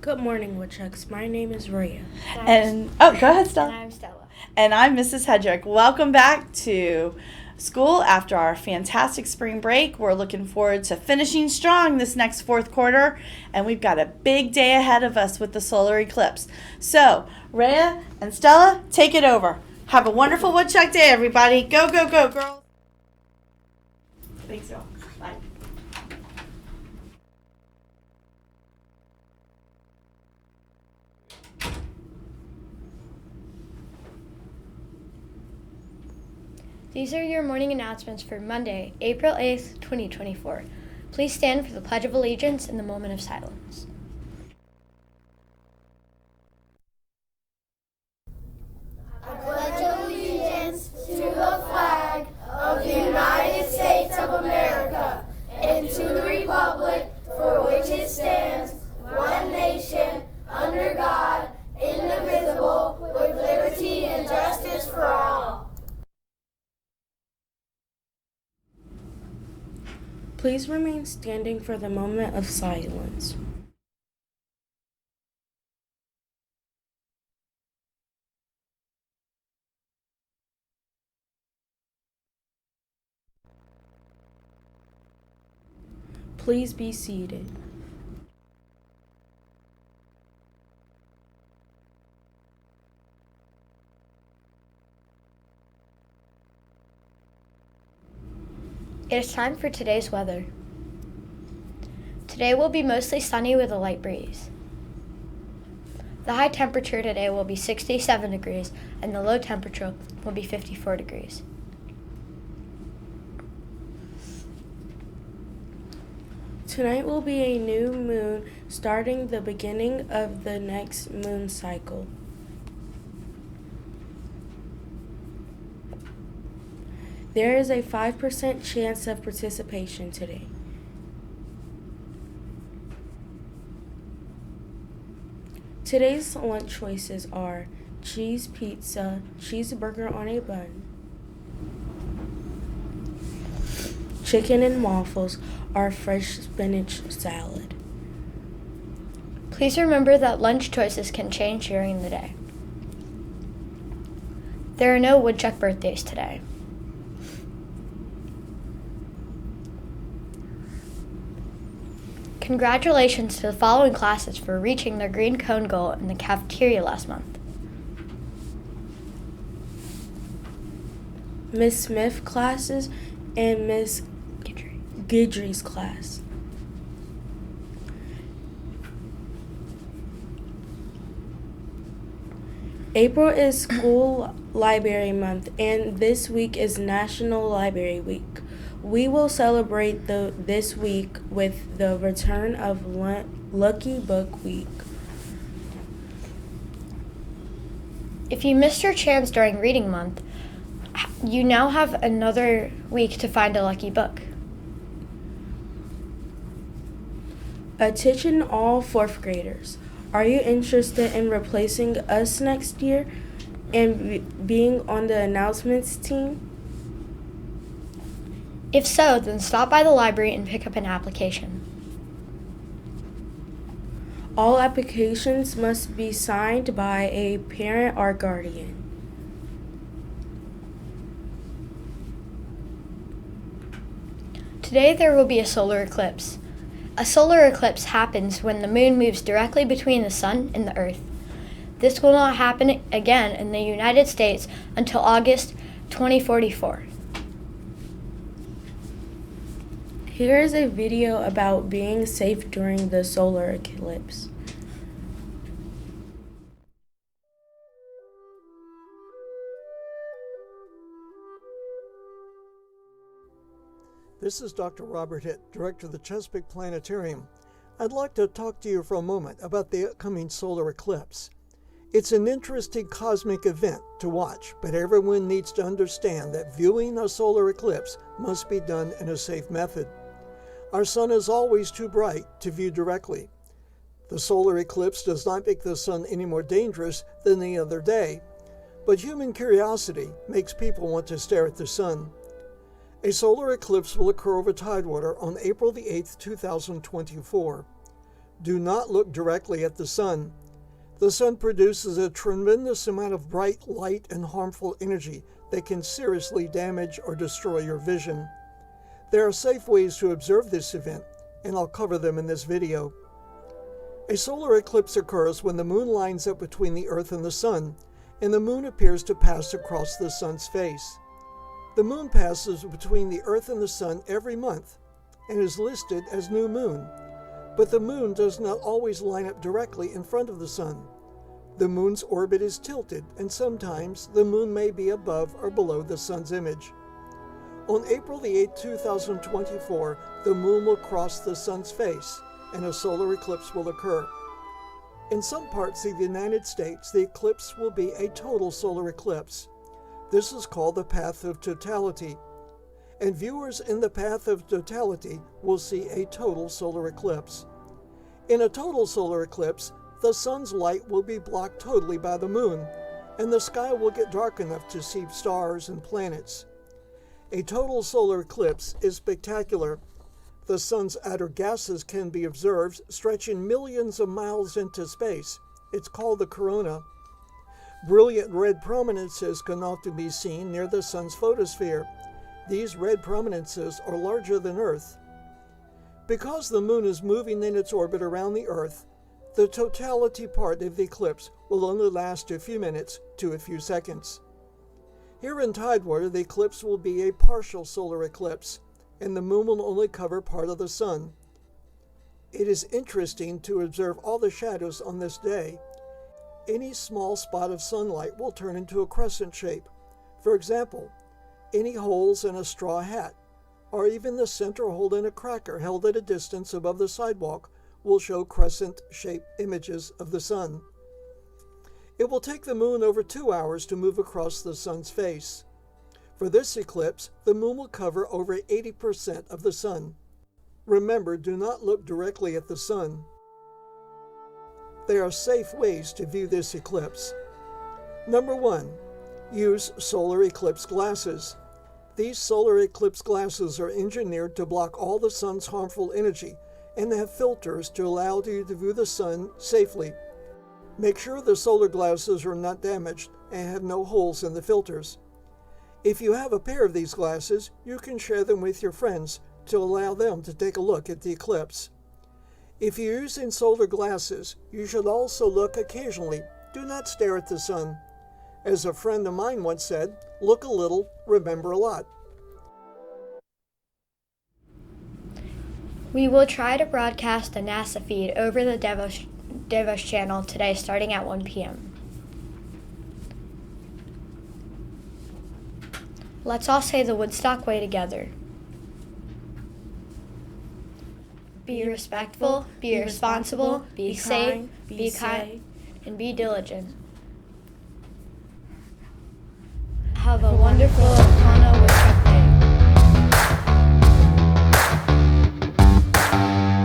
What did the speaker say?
Good morning, Woodchucks. My name is Rhea. Go ahead, Stella. And I'm Stella. And I'm Mrs. Hedrick. Welcome back to school after our fantastic spring break. We're looking forward to finishing strong this next fourth quarter, and we've got a big day ahead of us with the solar eclipse. So, Rhea and Stella, take it over. Have a wonderful Woodchuck day, everybody. Go, go, go, girls. Thanks, y'all. Bye. These are your morning announcements for Monday, April 8th, 2024. Please stand for the Pledge of Allegiance in the moment of silence. I pledge allegiance to the flag of the United States of America and to the republic for which it stands, one nation, under God, indivisible, with liberty and justice for all. Please remain standing for the moment of silence. Please be seated. It is time for today's weather. Today will be mostly sunny with a light breeze. The high temperature today will be 67 degrees and the low temperature will be 54 degrees. Tonight will be a new moon starting the beginning of the next moon cycle. There is a 5% chance of participation today. Today's lunch choices are cheese pizza, cheeseburger on a bun, chicken and waffles, or fresh spinach salad. Please remember that lunch choices can change during the day. There are no woodchuck birthdays today. Congratulations to the following classes for reaching their green cone goal in the cafeteria last month. Miss Smith classes and Miss Guidry's class. April is School Library Month, and this week is National Library Week. We will celebrate this week with the return of Lucky Book Week. If you missed your chance during reading month, you now have another week to find a lucky book. Attention all fourth graders. Are you interested in replacing us next year and being on the announcements team? If so, then stop by the library and pick up an application. All applications must be signed by a parent or guardian. Today there will be a solar eclipse. A solar eclipse happens when the moon moves directly between the sun and the earth. This will not happen again in the United States until August 2044. Here is a video about being safe during the solar eclipse. This is Dr. Robert Hitt, Director of the Chesapeake Planetarium. I'd like to talk to you for a moment about the upcoming solar eclipse. It's an interesting cosmic event to watch, but everyone needs to understand that viewing a solar eclipse must be done in a safe method. Our sun is always too bright to view directly. The solar eclipse does not make the sun any more dangerous than any other day, but human curiosity makes people want to stare at the sun. A solar eclipse will occur over tidewater on April the 8th, 2024. Do not look directly at the sun. The sun produces a tremendous amount of bright light and harmful energy that can seriously damage or destroy your vision. There are safe ways to observe this event, and I'll cover them in this video. A solar eclipse occurs when the moon lines up between the Earth and the sun, and the moon appears to pass across the sun's face. The moon passes between the Earth and the sun every month and is listed as new moon, but the moon does not always line up directly in front of the sun. The moon's orbit is tilted, and sometimes the moon may be above or below the sun's image. On April the 8th, 2024, the moon will cross the sun's face, and a solar eclipse will occur. In some parts of the United States, the eclipse will be a total solar eclipse. This is called the path of totality, and viewers in the path of totality will see a total solar eclipse. In a total solar eclipse, the sun's light will be blocked totally by the moon, and the sky will get dark enough to see stars and planets. A total solar eclipse is spectacular. The sun's outer gases can be observed stretching millions of miles into space. It's called the corona. Brilliant red prominences can often be seen near the sun's photosphere. These red prominences are larger than Earth. Because the moon is moving in its orbit around the Earth, the totality part of the eclipse will only last a few minutes to a few seconds. Here in Tidewater, the eclipse will be a partial solar eclipse, and the moon will only cover part of the sun. It is interesting to observe all the shadows on this day. Any small spot of sunlight will turn into a crescent shape. For example, any holes in a straw hat, or even the center hole in a cracker held at a distance above the sidewalk, will show crescent-shaped images of the sun. It will take the moon over 2 hours to move across the sun's face. For this eclipse, the moon will cover over 80% of the sun. Remember, do not look directly at the sun. There are safe ways to view this eclipse. Number 1. Use solar eclipse glasses. These solar eclipse glasses are engineered to block all the sun's harmful energy and have filters to allow you to view the sun safely. Make sure the solar glasses are not damaged and have no holes in the filters. If you have a pair of these glasses, you can share them with your friends to allow them to take a look at the eclipse. If you're using solar glasses, you should also look occasionally. Do not stare at the sun. As a friend of mine once said, look a little, remember a lot. We will try to broadcast the NASA feed over the Devos channel today starting at 1 p.m. Let's all say the Woodstock way together. Be respectful, be responsible, be safe, be kind, and be diligent. Have a wonderful